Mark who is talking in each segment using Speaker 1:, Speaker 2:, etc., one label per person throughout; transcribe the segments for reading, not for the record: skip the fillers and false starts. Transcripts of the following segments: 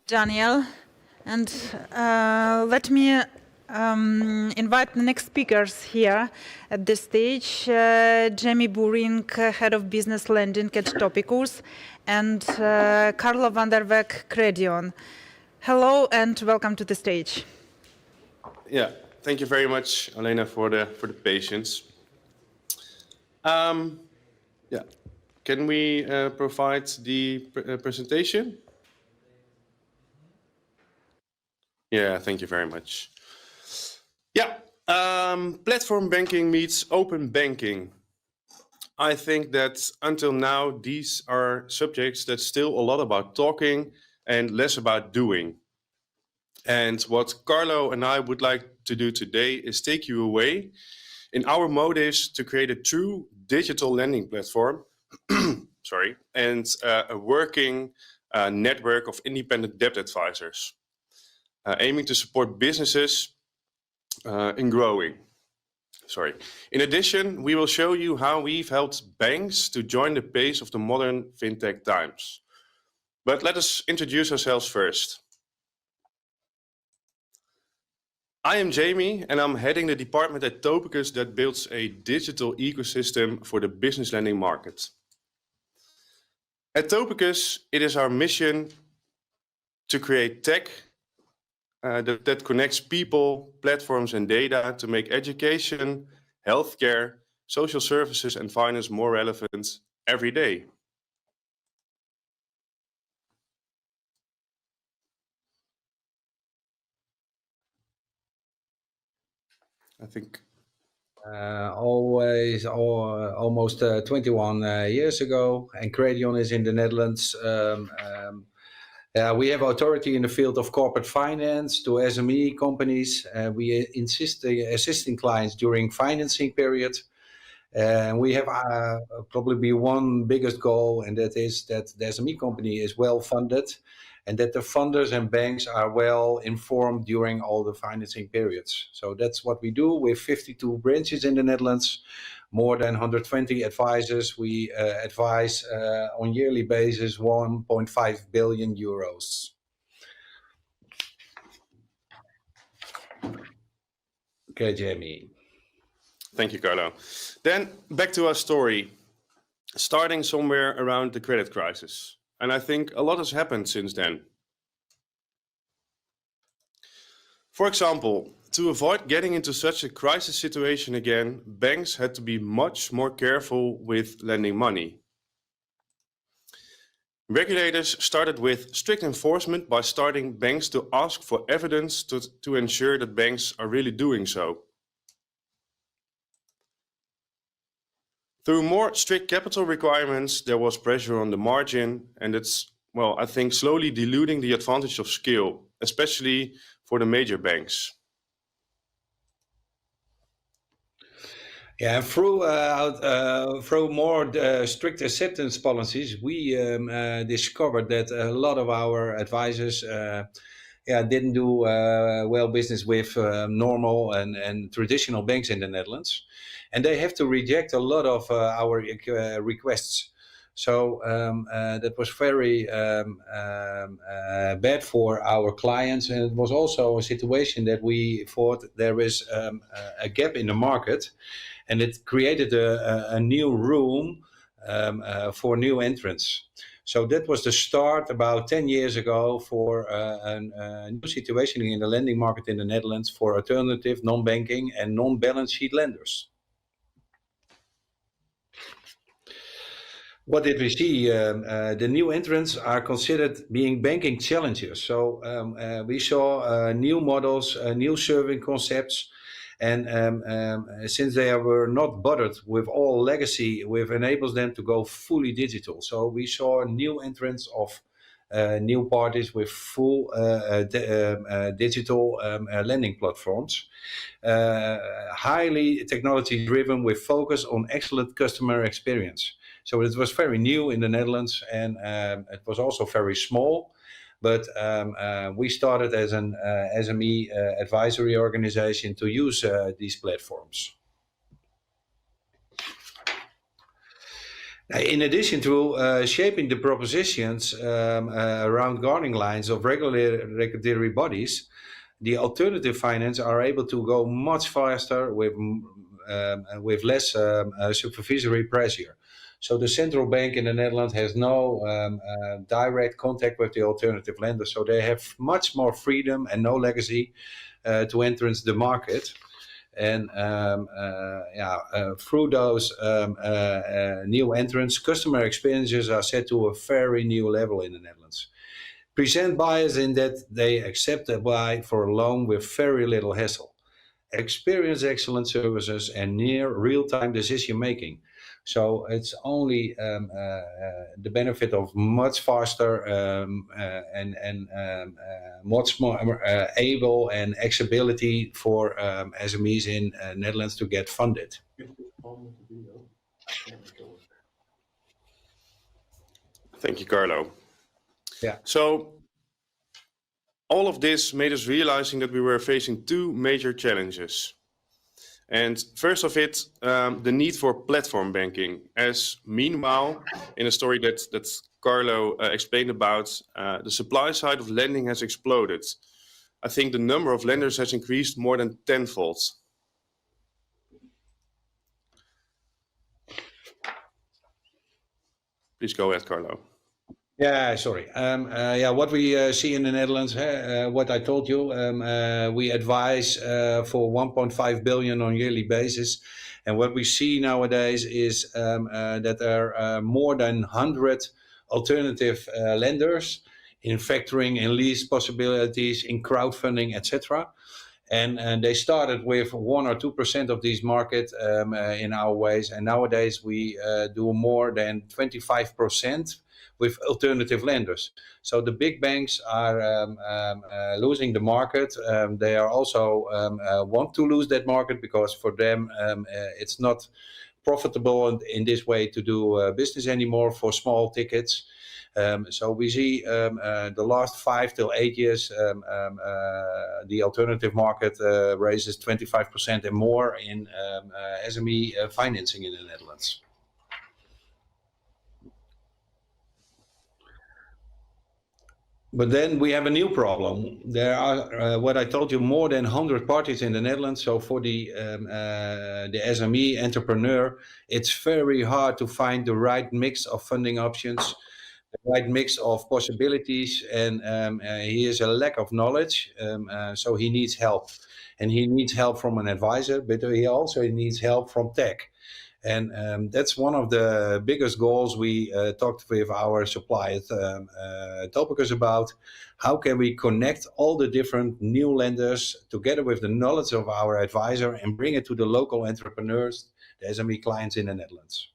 Speaker 1: Daniel, and let me invite the next speakers here at this stage. Jamie Burink, Head of Business Lending at Topicus, and Carlo van der Weg, Credion. Hello and welcome to the stage.
Speaker 2: Yeah, thank you very much, Elena, for the patience. Yeah, can we provide the presentation? Yeah, thank you very much. Yeah, platform banking meets open banking. I think that until now, these are subjects that's still a lot about talking and less about doing. And what Carlo and I would like to do today is take you away in our motives to create a true digital lending platform, sorry, and a working network of independent debt advisors, aiming to support businesses in growing. Sorry. In addition, we will show you how we've helped banks to join the pace of the modern fintech times. But let us introduce ourselves first. I am Jamie, and I'm heading the department at Topicus that builds a digital ecosystem for the business lending market. At Topicus, it is our mission to create tech that connects people, platforms, and data to make education, healthcare, social services, and finance more relevant every day. I think
Speaker 3: almost 21 years ago, and Credion is in the Netherlands. We have authority in the field of corporate finance to SME companies. We assisting clients during financing period. And we have probably one biggest goal, and that is that the SME company is well funded and that the funders and banks are well informed during all the financing periods. So that's what we do with 52 branches in the Netherlands, more than 120 advisors. We advise on yearly basis 1.5 billion euros. Okay, Jamie.
Speaker 2: Thank you, Carlo. Then back to our story, starting somewhere around the credit crisis. And I think a lot has happened since then. For example, to avoid getting into such a crisis situation again, banks had to be much more careful with lending money. Regulators started with strict enforcement by starting banks to ask for evidence to ensure that banks are really doing so. Through more strict capital requirements, there was pressure on the margin, and it's, well, I think slowly diluting the advantage of scale, especially for the major banks.
Speaker 3: Yeah, through more strict acceptance policies, we discovered that a lot of our advisors didn't do well business with normal and traditional banks in the Netherlands. And they have to reject a lot of our requests. So that was very bad for our clients. And it was also a situation that we thought there is a gap in the market. And it created a new room for new entrants. So that was the start about 10 years ago for a new situation in the lending market in the Netherlands for alternative, non-banking and non-balance sheet lenders. What did we see? The new entrants are considered being banking challengers. So we saw new models, new serving concepts. And since they were not bothered with all legacy, we've enabled them to go fully digital. So we saw new entrants of new parties with full digital lending platforms, highly technology driven with focus on excellent customer experience. So it was very new in the Netherlands, and it was also very small. But we started as an SME advisory organization to use these platforms. In addition to shaping the propositions around guarding lines of regulatory bodies, the alternative finance are able to go much faster with less supervisory pressure. So the central bank in the Netherlands has no direct contact with the alternative lenders, so they have much more freedom and no legacy to enter the market. And through those new entrants, customer experiences are set to a very new level in the Netherlands. Present buyers in that they accept a buy for a loan with very little hassle, experience excellent services, and near real-time decision making. So it's only the benefit of much faster and much more able and accessibility for SMEs in Netherlands to get funded.
Speaker 2: Thank you, Carlo.
Speaker 3: Yeah.
Speaker 2: So all of this made us realizing that we were facing two major challenges. And first of it, the need for platform banking, as meanwhile, in a story that Carlo explained about, the supply side of lending has exploded. I think the number of lenders has increased more than tenfold. Please go ahead, Carlo.
Speaker 3: Yeah, sorry. What we see in the Netherlands, what I told you, we advise for 1.5 billion on yearly basis. And what we see nowadays is that there are more than 100 alternative lenders in factoring, in lease possibilities, in crowdfunding, etc. And they started with 1 or 2% of these market in our ways. And nowadays we do more than 25% with alternative lenders. So the big banks are losing the market. They are also want to lose that market because for them it's not profitable in this way to do business anymore for small tickets. So we see the last 5 to 8 years, the alternative market raises 25% and more in SME financing in the Netherlands. But then we have a new problem. There are, what I told you, more than 100 parties in the Netherlands. So for the SME entrepreneur, it's very hard to find the right mix of funding options, the right mix of possibilities, and he has a lack of knowledge. So he needs help, and he needs help from an advisor, but he also needs help from tech. And that's one of the biggest goals we talked with our supplier Topicus about. How can we connect all the different new lenders together with the knowledge of our advisor and bring it to the local entrepreneurs, the SME clients in the Netherlands?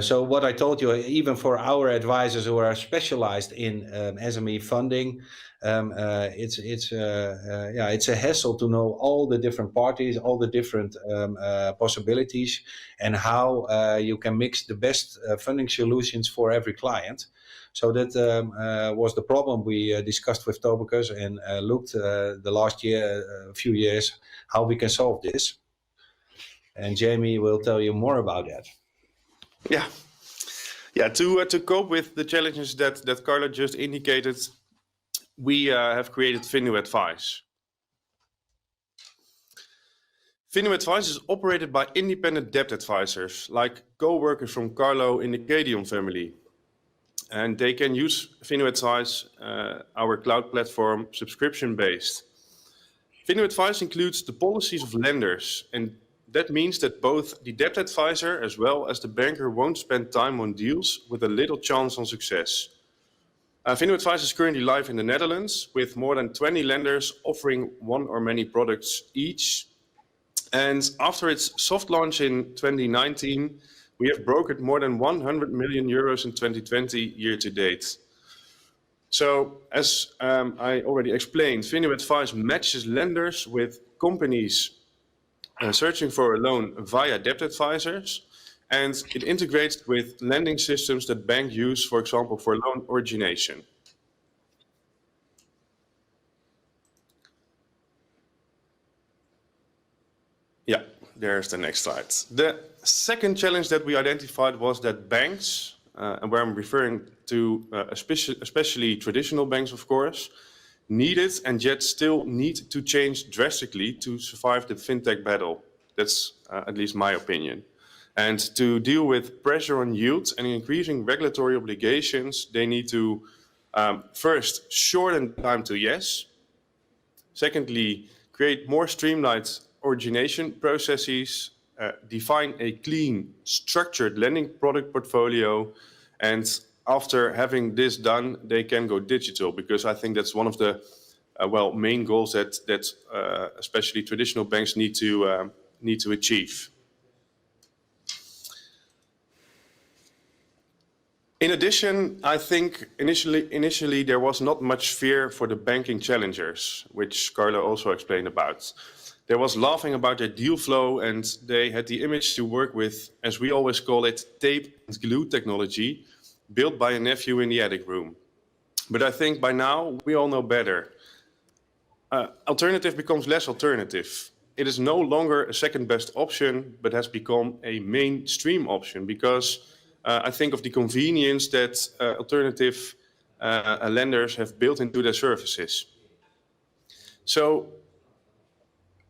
Speaker 3: So what I told you, even for our advisors who are specialized in SME funding, it's a hassle to know all the different parties, all the different possibilities, and how you can mix the best funding solutions for every client. So that was the problem we discussed with Topicus and looked the last year, a few years, how we can solve this. And Jamie will tell you more about that.
Speaker 2: Yeah. To cope with the challenges that Carlo just indicated, we have created Finu Advice. Finu Advice is operated by independent debt advisors, like co-workers from Carlo in the Credion family. And they can use Finu Advice, our cloud platform, subscription-based. Finu Advice includes the policies of lenders, and that means that both the debt advisor as well as the banker won't spend time on deals with a little chance on success. Finu Advice is currently live in the Netherlands with more than 20 lenders offering one or many products each. And after its soft launch in 2019, we have brokered more than 100 million euros in 2020 year to date. So as I already explained, Finu Advice matches lenders with companies searching for a loan via debt advisors, and it integrates with lending systems that banks use, for example, for loan origination. Yeah. there's the next slide. The second challenge that we identified was that banks, and where I'm referring to especially traditional banks, of course, needed and yet still need to change drastically to survive the fintech battle. That's at least my opinion. And to deal with pressure on yields and increasing regulatory obligations, they need to first shorten time to yes. Secondly, create more streamlined origination processes, define a clean, structured lending product portfolio, and after having this done, they can go digital, because I think that's one of the main goals that especially traditional banks need to achieve. In addition, I think initially there was not much fear for the banking challengers, which Carlo also explained about. There was laughing about their deal flow, and they had the image to work with, as we always call it, tape and glue technology, built by a nephew in the attic room. But I think by now we all know better. Alternative becomes less alternative. It is no longer a second best option, but has become a mainstream option, because I think of the convenience that alternative lenders have built into their services. So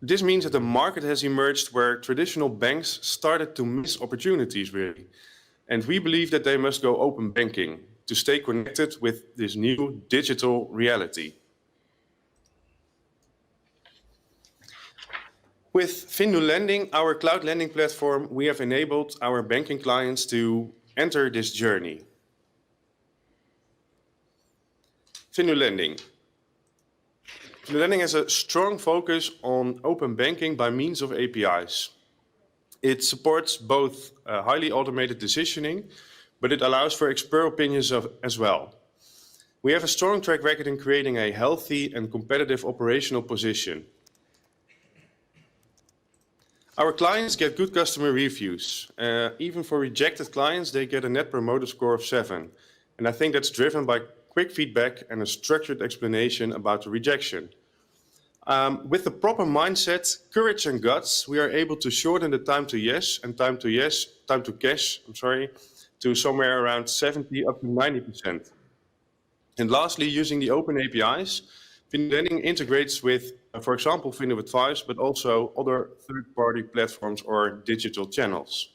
Speaker 2: this means that the market has emerged where traditional banks started to miss opportunities, really. And we believe that they must go open banking to stay connected with this new digital reality. With Findu Lending, our cloud lending platform, we have enabled our banking clients to enter this journey. Findu Lending. Findu Lending has a strong focus on open banking by means of APIs. It supports both highly automated decisioning, but it allows for expert opinions as well. We have a strong track record in creating a healthy and competitive operational position. Our clients get good customer reviews. Even for rejected clients, they get a Net Promoter Score of 7. And I think that's driven by quick feedback and a structured explanation about the rejection. With the proper mindset, courage and guts, we are able to shorten the time to yes and time to cash, to somewhere around 70 up to 90%. And lastly, using the open APIs, Findu Lending integrates with, for example, Findu Advice, but also other third-party platforms or digital channels.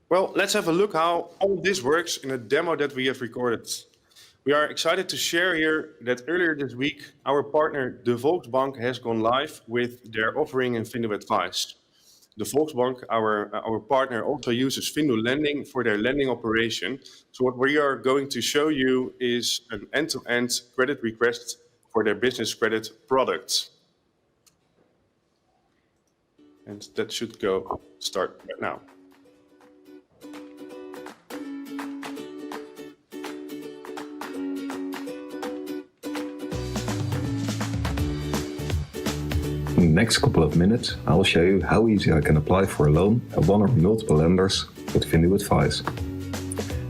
Speaker 2: Well, let's have a look how all this works in a demo that we have recorded. We are excited to share here that earlier this week, our partner, the Volksbank, has gone live with their offering in Findu Advice. The Volksbank, our partner, also uses Findu Lending for their lending operation. So what we are going to show you is an end-to-end credit request for their business credit product. And that should start right now.
Speaker 4: In the next couple of minutes, I'll show you how easy I can apply for a loan at one or multiple lenders with Findu Advice.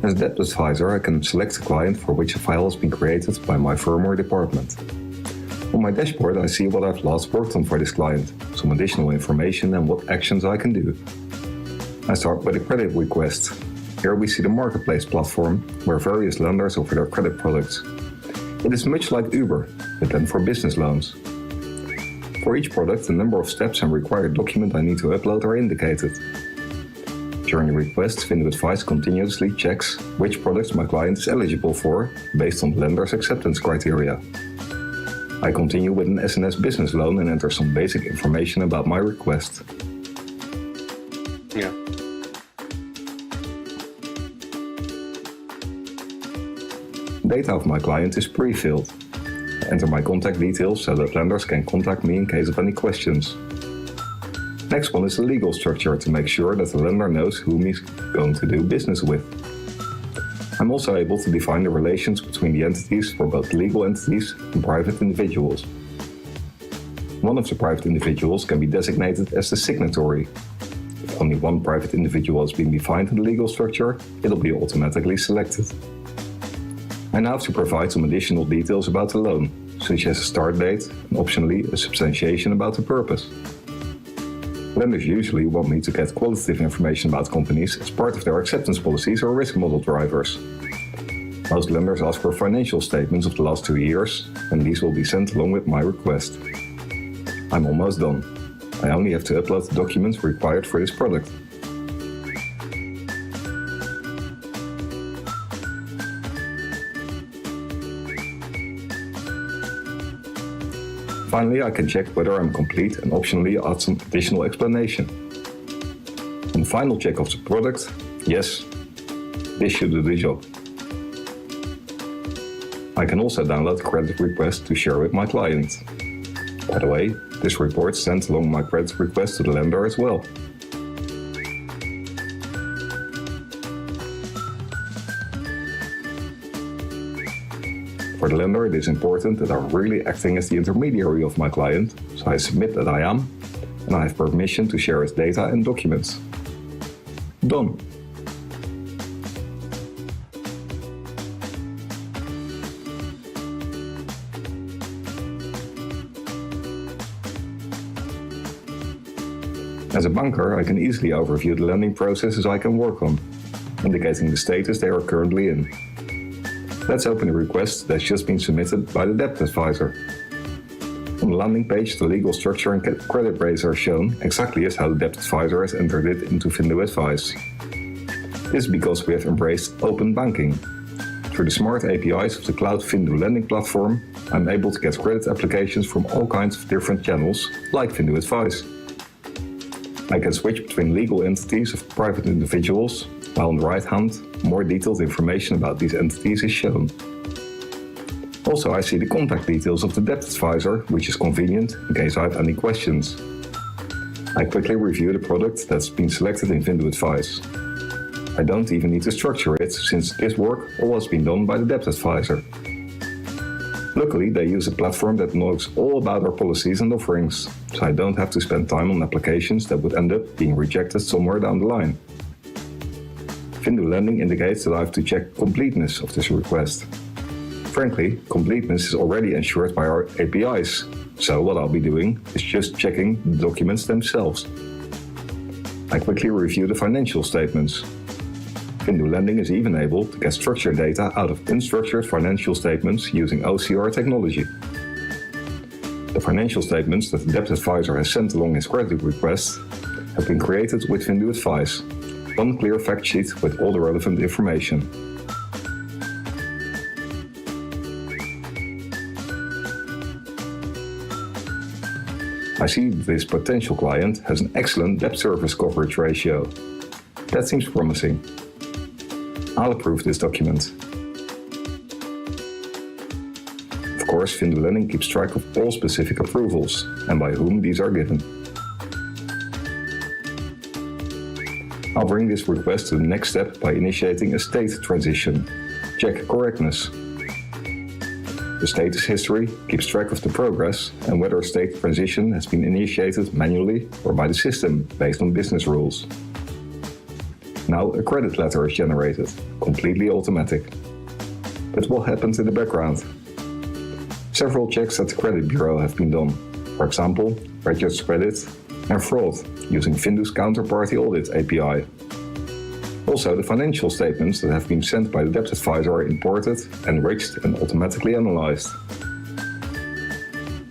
Speaker 4: As debt advisor, I can select a client for which a file has been created by my firm or department. On my dashboard, I see what I've last worked on for this client, some additional information and what actions I can do. I start with a credit request. Here we see the marketplace platform where various lenders offer their credit products. It is much like Uber, but then for business loans. For each product, the number of steps and required document I need to upload are indicated. During the request, Findu Advice continuously checks which products my client is eligible for based on the lender's acceptance criteria. I continue with an SNS business loan and enter some basic information about my request.
Speaker 2: Yeah.
Speaker 4: Data of my client is pre-filled. Enter my contact details so that lenders can contact me in case of any questions. Next one is the legal structure to make sure that the lender knows whom he's going to do business with. I'm also able to define the relations between the entities for both legal entities and private individuals. One of the private individuals can be designated as the signatory. If only one private individual has been defined in the legal structure, it'll be automatically selected. I now have to provide some additional details about the loan, such as a start date and optionally a substantiation about the purpose. Lenders usually want me to get qualitative information about companies as part of their acceptance policies or risk model drivers. Most lenders ask for financial statements of the last 2 years, and these will be sent along with my request. I'm almost done. I only have to upload the documents required for this product. Finally, I can check whether I'm complete and optionally add some additional explanation. On the final check of the product, yes, this should do the job. I can also download the credit request to share with my client. By the way, this report sends along my credit request to the lender as well. For the lender, it is important that I'm really acting as the intermediary of my client, so I submit that I am, and I have permission to share his data and documents. Done. As a banker, I can easily overview the lending processes I can work on, indicating the status they are currently in. Let's open a request that's just been submitted by the debt advisor. On the landing page, the legal structure and credit rates are shown exactly as how the debt advisor has entered it into Findo Advice. This is because we have embraced open banking. Through the smart APIs of the cloud Findo lending platform, I'm able to get credit applications from all kinds of different channels, like Findo Advice. I can switch between legal entities of private individuals, while on the right hand, more detailed information about these entities is shown. Also, I see the contact details of the debt advisor, which is convenient in case I have any questions. I quickly review the product that's been selected in Findo Advice. I don't even need to structure it, since this work all has been done by the debt advisor. Luckily, they use a platform that knows all about our policies and offerings, so I don't have to spend time on applications that would end up being rejected somewhere down the line. Findo Lending indicates that I have to check completeness of this request. Frankly, completeness is already ensured by our APIs, so what I'll be doing is just checking the documents themselves. I quickly review the financial statements. Findo Lending is even able to get structured data out of unstructured financial statements using OCR technology. The financial statements that the debt advisor has sent along his credit request have been created with Findo Advice, one clear fact sheet with all the relevant information. I see this potential client has an excellent debt service coverage ratio. That seems promising. I'll approve this document. Of course, Findo Lending keeps track of all specific approvals and by whom these are given. I'll bring this request to the next step by initiating a state transition. Check correctness. The status history keeps track of the progress and whether a state transition has been initiated manually or by the system based on business rules. Now a credit letter is generated, completely automatic. But what happens in the background? Several checks at the credit bureau have been done. For example, registered credit and fraud using Findo's counterparty audit API. Also, the financial statements that have been sent by the debt advisor are imported, enriched and automatically analyzed.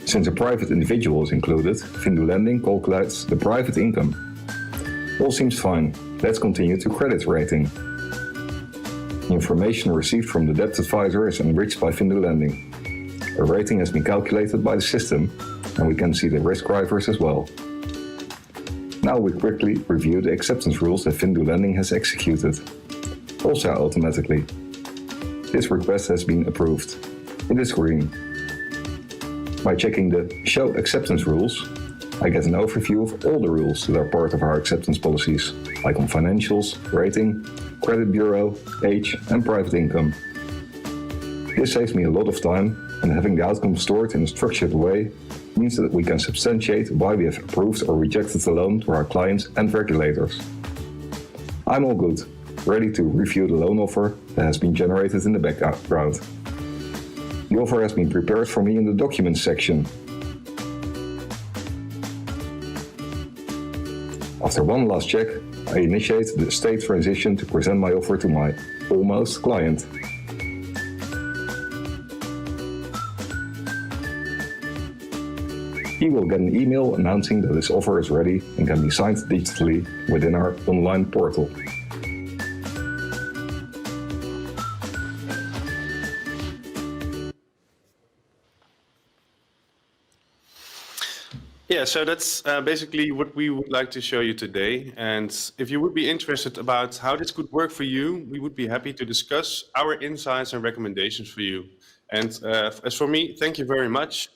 Speaker 4: Since a private individual is included, Findo Lending calculates the private income. All seems fine. Let's continue to credit rating. The information received from the debt advisor is enriched by Findo Lending. A rating has been calculated by the system, and we can see the risk drivers as well. Now we quickly review the acceptance rules that Findo Lending has executed, also automatically. This request has been approved. It is green. By checking the Show Acceptance Rules, I get an overview of all the rules that are part of our acceptance policies, like on financials, rating, credit bureau, age and private income. This saves me a lot of time, and having the outcome stored in a structured way means that we can substantiate why we have approved or rejected the loan to our clients and regulators. I'm all good, ready to review the loan offer that has been generated in the background. The offer has been prepared for me in the documents section. After one last check, I initiate the state transition to present my offer to my almost client. He will get an email announcing that his offer is ready and can be signed digitally within our online portal.
Speaker 2: Yeah, so that's basically what we would like to show you today. And if you would be interested about how this could work for you, we would be happy to discuss our insights and recommendations for you. And as for me, thank you very much.